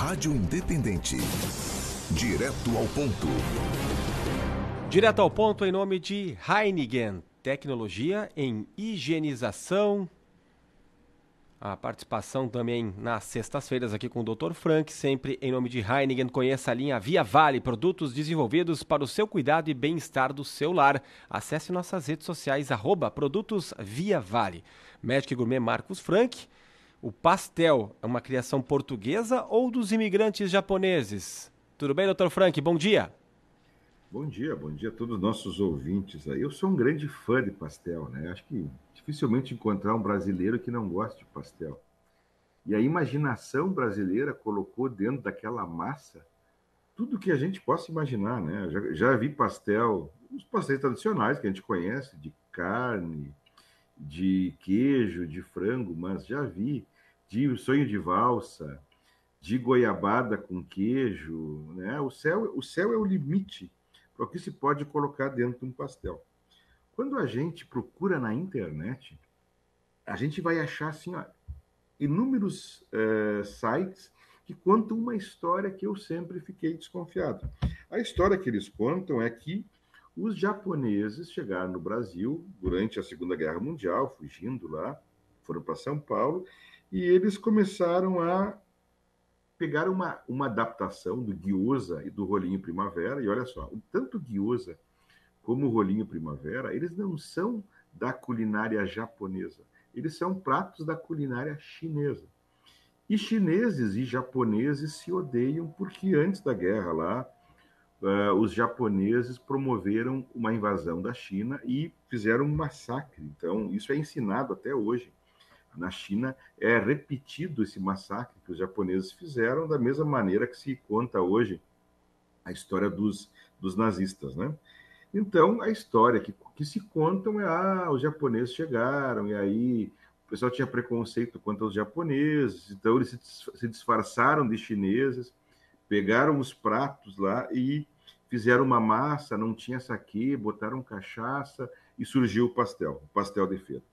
Rádio Independente. Direto ao ponto. Direto ao ponto em nome de Heineken, tecnologia em higienização. A participação também nas sextas-feiras aqui com o Dr. Frank, sempre em nome de Heineken. Conheça a linha Via Vale, produtos desenvolvidos para o seu cuidado e bem-estar do seu lar. Acesse nossas redes sociais, @produtos Via Vale. Médico e Gourmet Marcos Frank. O pastel é uma criação portuguesa ou dos imigrantes japoneses? Tudo bem, Dr. Frank? Bom dia. Bom dia a todos os nossos ouvintes aí. Eu sou um grande fã de pastel, né? Acho que dificilmente encontrar um brasileiro que não goste de pastel. E a imaginação brasileira colocou dentro daquela massa tudo que a gente possa imaginar, né? Já vi pastel, os pastéis tradicionais que a gente conhece, de carne, de queijo, de frango, mas já vi de sonho de valsa, de goiabada com queijo, né? O céu é o limite para o que se pode colocar dentro de um pastel. Quando a gente procura na internet, a gente vai achar assim, ó, inúmeros sites que contam uma história que eu sempre fiquei desconfiado. A história que eles contam é que os japoneses chegaram no Brasil durante a Segunda Guerra Mundial, fugindo lá, foram para São Paulo, e eles começaram a pegar uma adaptação do gyoza e do rolinho primavera, e olha só, tanto o gyoza como o rolinho primavera, eles não são da culinária japonesa, eles são pratos da culinária chinesa. E chineses e japoneses se odeiam porque antes da guerra lá, os japoneses promoveram uma invasão da China e fizeram um massacre. Então, isso é ensinado até hoje. Na China é repetido esse massacre que os japoneses fizeram, da mesma maneira que se conta hoje a história dos nazistas, né? Então, a história que se contam é, os japoneses chegaram, e aí o pessoal tinha preconceito contra os japoneses, então eles se disfarçaram de chineses, pegaram os pratos lá e fizeram uma massa, não tinha saquê, botaram cachaça e surgiu o pastel de feira.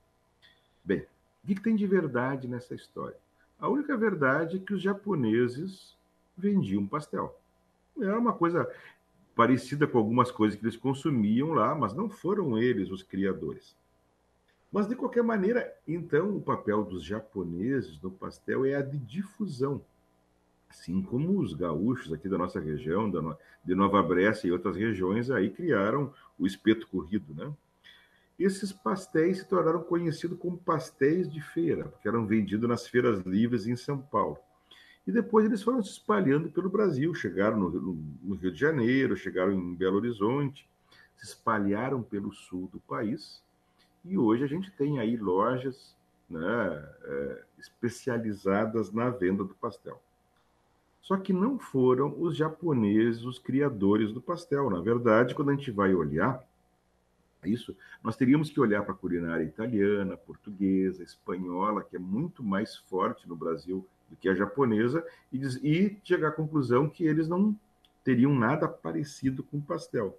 Bem, o que tem de verdade nessa história? A única verdade é que os japoneses vendiam pastel. Era uma coisa parecida com algumas coisas que eles consumiam lá, mas não foram eles os criadores. Mas, de qualquer maneira, então, o papel dos japoneses no pastel é a de difusão. Assim como os gaúchos aqui da nossa região, de Nova Brécia e outras regiões, aí criaram o espeto corrido, né? Esses pastéis se tornaram conhecidos como pastéis de feira, porque eram vendidos nas feiras livres em São Paulo. E depois eles foram se espalhando pelo Brasil, chegaram no Rio de Janeiro, chegaram em Belo Horizonte, se espalharam pelo sul do país, e hoje a gente tem aí lojas, né, especializadas na venda do pastel. Só que não foram os japoneses os criadores do pastel. Na verdade, quando a gente vai olhar isso, nós teríamos que olhar para a culinária italiana, portuguesa, espanhola, que é muito mais forte no Brasil do que a japonesa, e chegar à conclusão que eles não teriam nada parecido com pastel.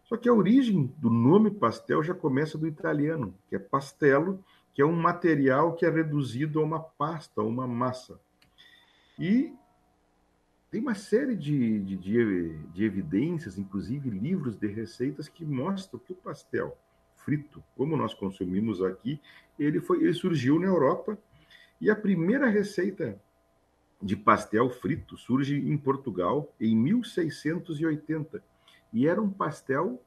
Só que a origem do nome pastel já começa do italiano, que é pastello, que é um material que é reduzido a uma pasta, a uma massa. E tem uma série de evidências, inclusive livros de receitas, que mostram que o pastel frito, como nós consumimos aqui, ele surgiu na Europa, e a primeira receita de pastel frito surge em Portugal em 1680, e era um pastel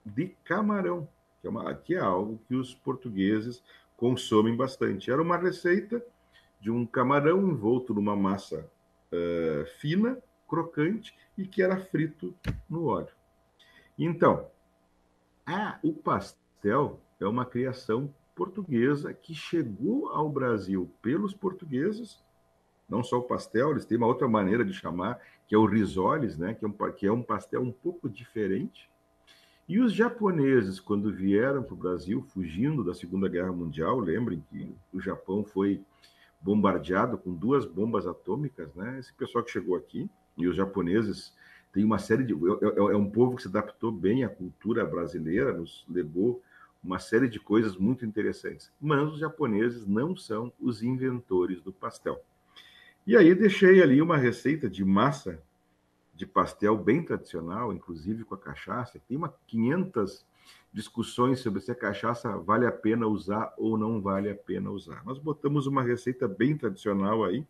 de camarão, que é algo que os portugueses consomem bastante. Era uma receita de um camarão envolto numa massa fina, crocante, e que era frito no óleo. Então, o pastel é uma criação portuguesa que chegou ao Brasil pelos portugueses. Não só o pastel, eles têm uma outra maneira de chamar, que é o risoles, né? que é um pastel um pouco diferente. E os japoneses, quando vieram para o Brasil, fugindo da Segunda Guerra Mundial, lembrem que o Japão foi bombardeado com 2 bombas atômicas, né? Esse pessoal que chegou aqui, e os japoneses têm uma série de... É um povo que se adaptou bem à cultura brasileira, nos legou uma série de coisas muito interessantes. Mas os japoneses não são os inventores do pastel. E aí deixei ali uma receita de massa de pastel bem tradicional, inclusive com a cachaça. Tem 500 discussões sobre se a cachaça vale a pena usar ou não vale a pena usar. Nós botamos uma receita bem tradicional aí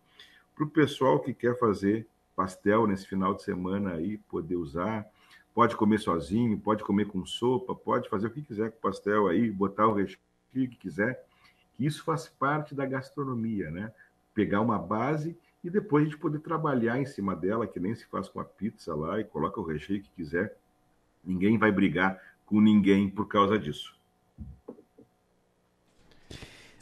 para o pessoal que quer fazer pastel nesse final de semana aí poder usar. Pode comer sozinho, pode comer com sopa, pode fazer o que quiser com o pastel aí, botar o recheio que quiser. Isso faz parte da gastronomia, né? Pegar uma base e depois a gente poder trabalhar em cima dela, que nem se faz com a pizza lá, e coloca o recheio que quiser. Ninguém vai brigar com ninguém por causa disso.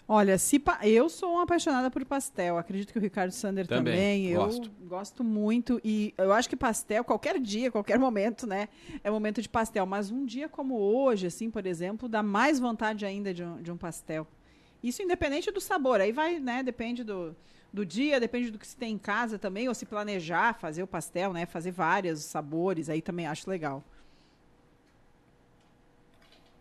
Olha, eu sou uma apaixonada por pastel. Acredito que o Ricardo Sander também. Eu gosto muito. E eu acho que pastel, qualquer dia, qualquer momento, né? É momento de pastel. Mas um dia como hoje, assim, por exemplo, dá mais vontade ainda de um pastel. Isso independente do sabor. Aí vai, né? Depende do dia, depende do que se tem em casa também. Ou se planejar fazer o pastel, né? Fazer vários sabores. Aí também acho legal.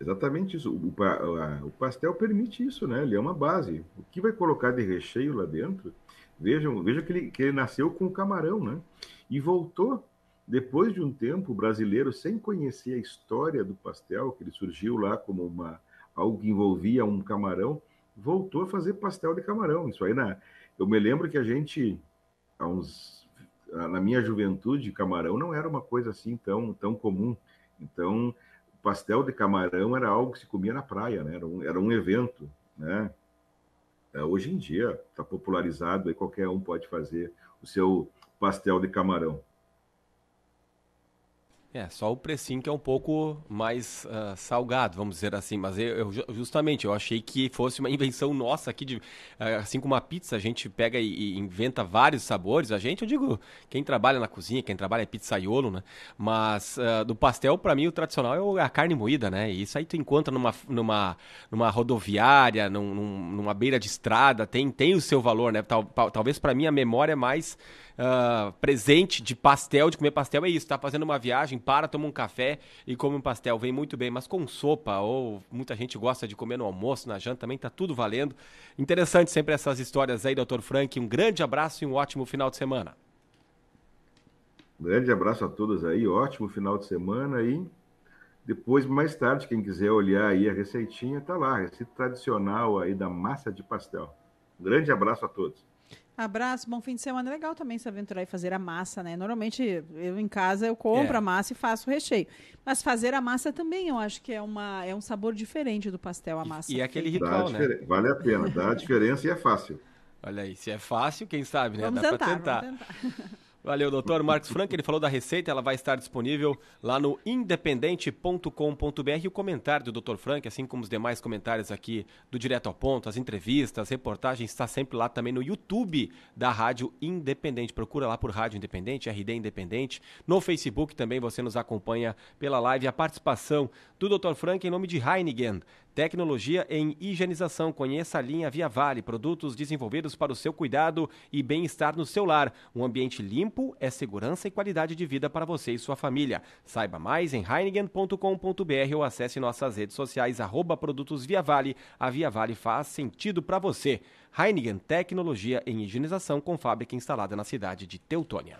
Exatamente isso. O pastel permite isso, né? Ele é uma base. O que vai colocar de recheio lá dentro? Vejam que ele nasceu com o camarão, né? E voltou, depois de um tempo, o brasileiro, sem conhecer a história do pastel, que ele surgiu lá como algo que envolvia um camarão, voltou a fazer pastel de camarão. Isso aí, eu me lembro que a gente, na minha juventude, camarão não era uma coisa assim tão comum. Então, pastel de camarão era algo que se comia na praia, né? Era um evento, né? Hoje em dia está popularizado e qualquer um pode fazer o seu pastel de camarão. Só o precinho que é um pouco mais salgado, vamos dizer assim. Mas justamente, eu achei que fosse uma invenção nossa aqui, assim como a pizza, a gente pega e inventa vários sabores. Eu digo, quem trabalha na cozinha, quem trabalha é pizzaiolo, né? Mas do pastel, para mim, o tradicional é a carne moída, né? E isso aí tu encontra numa rodoviária, numa beira de estrada, tem o seu valor, né? Talvez para mim a memória mais presente de comer pastel é isso, tá fazendo uma viagem, toma um café e come um pastel, vem muito bem, mas com sopa, ou muita gente gosta de comer no almoço, na janta, também tá tudo valendo. Interessante sempre essas histórias aí, Dr. Frank, um grande abraço e um ótimo final de semana. Um grande abraço a todos aí, ótimo final de semana e depois, mais tarde, quem quiser olhar aí a receitinha, tá lá, a receita tradicional aí da massa de pastel. Um grande abraço a todos. Abraço, bom fim de semana. É legal também se aventurar e fazer a massa, né? Normalmente, eu em casa, eu compro a massa e faço o recheio. Mas fazer a massa também, eu acho que é um sabor diferente do pastel, a massa. E é aquele ritual, né? Vale a pena, dá a diferença e é fácil. Olha aí, se é fácil, quem sabe, né? Vamos Dá tentar, pra tentar. Vamos tentar. Valeu, doutor Marcos Frank, ele falou da receita, ela vai estar disponível lá no independente.com.br e o comentário do Dr. Frank, assim como os demais comentários aqui do Direto ao Ponto, as entrevistas, reportagens, está sempre lá também no YouTube da Rádio Independente. Procura lá por Rádio Independente, RD Independente. No Facebook também você nos acompanha pela live. A participação do Dr. Frank em nome de Heineken. Tecnologia em higienização. Conheça a linha Via Vale, produtos desenvolvidos para o seu cuidado e bem-estar no seu lar. Um ambiente limpo é segurança e qualidade de vida para você e sua família. Saiba mais em heineken.com.br ou acesse nossas redes sociais, @produtos Via Vale. A Via Vale faz sentido para você. Heineken, tecnologia em higienização com fábrica instalada na cidade de Teutônia.